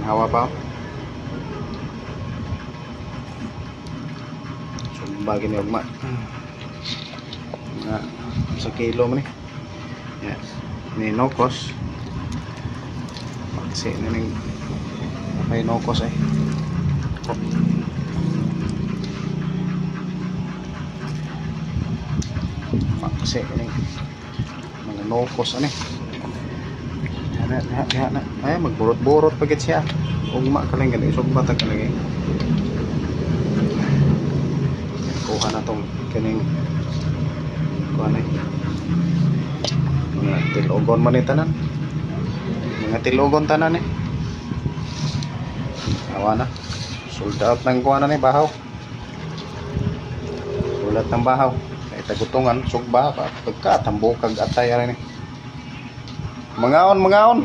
hawa pa. So bagi ni ugma na sa kilo man ni. Yes. Ni nokos. Maksi na ning may nokos ay. Maksi ning mga nokos ani. Na ay magburot-burot pagit siya. Ugma ka lang gani sugba ta ka lagi. Kuha na tong kaning kuha na mga tilogon man tanan. Mga tilogon tanan awa na. Sold out ng kuha na ni bahaw. Sulat ng bahaw. Ay tagutungan sugba pa pagka tambokag atay ni. Mangaon